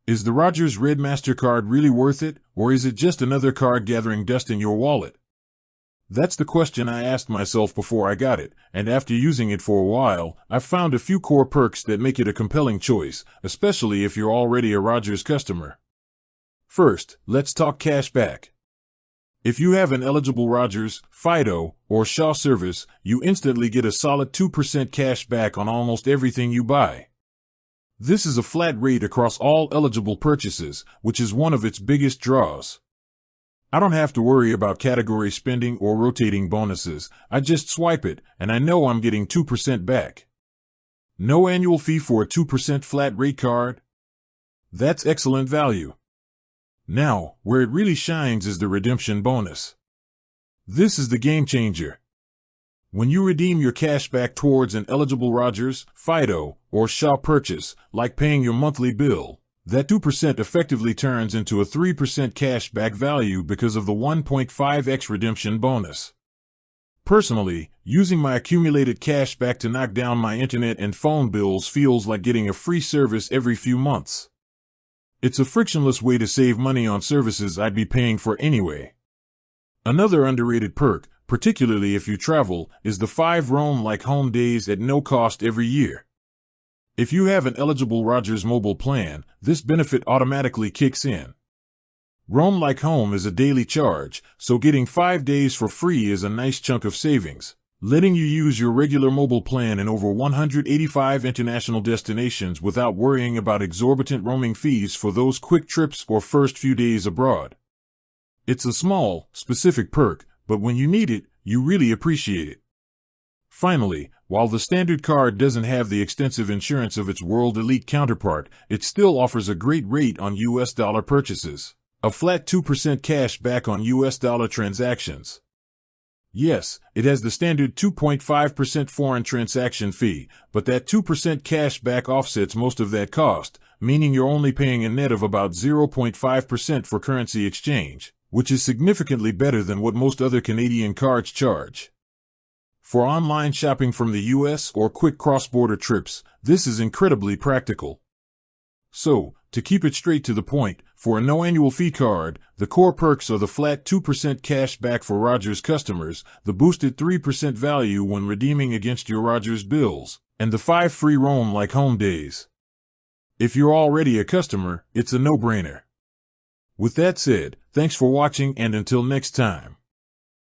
Is the Rogers Red Mastercard really worth it, or is it just another card gathering dust in your wallet? That's the question I asked myself before I got it, and after using it for a while, I've found a few core perks that make it a compelling choice, especially if you're already a Rogers customer. First, let's talk cash back. If you have an eligible Rogers, Fido, or Shaw service, you instantly get a solid 2% cash back on almost everything you buy. This is a flat rate across all eligible purchases, which is one of its biggest draws. I don't have to worry about category spending or rotating bonuses. I just swipe it, and I know I'm getting 2% back. No annual fee for a 2% flat rate card? That's excellent value. Now, where it really shines is the redemption bonus. This is the game changer. When you redeem your cash back towards an eligible Rogers, Fido, or Shaw purchase, like paying your monthly bill, that 2% effectively turns into a 3% cash back value because of the 1.5x redemption bonus. Personally, using my accumulated cash back to knock down my internet and phone bills feels like getting a free service every few months. It's a frictionless way to save money on services I'd be paying for anyway. Another underrated perk, particularly if you travel, is the 5 Roam Like Home days at no cost every year. If you have an eligible Rogers mobile plan, this benefit automatically kicks in. Roam Like Home is a daily charge, so getting 5 days for free is a nice chunk of savings, letting you use your regular mobile plan in over 185 international destinations without worrying about exorbitant roaming fees for those quick trips or first few days abroad. It's a small, specific perk, but when you need it, you really appreciate it. Finally, while the standard card doesn't have the extensive insurance of its World Elite counterpart, it still offers a great rate on US dollar purchases. A flat 2% cash back on US dollar transactions. Yes, it has the standard 2.5% foreign transaction fee, but that 2% cash back offsets most of that cost, meaning you're only paying a net of about 0.5% for currency exchange, which is significantly better than what most other Canadian cards charge. For online shopping from the US or quick cross-border trips, this is incredibly practical. So, to keep it straight to the point, for a no annual fee card, the core perks are the flat 2% cash back for Rogers customers, the boosted 3% value when redeeming against your Rogers bills, and the 5 free Roam Like Home days. If you're already a customer, it's a no-brainer. With that said, thanks for watching and until next time.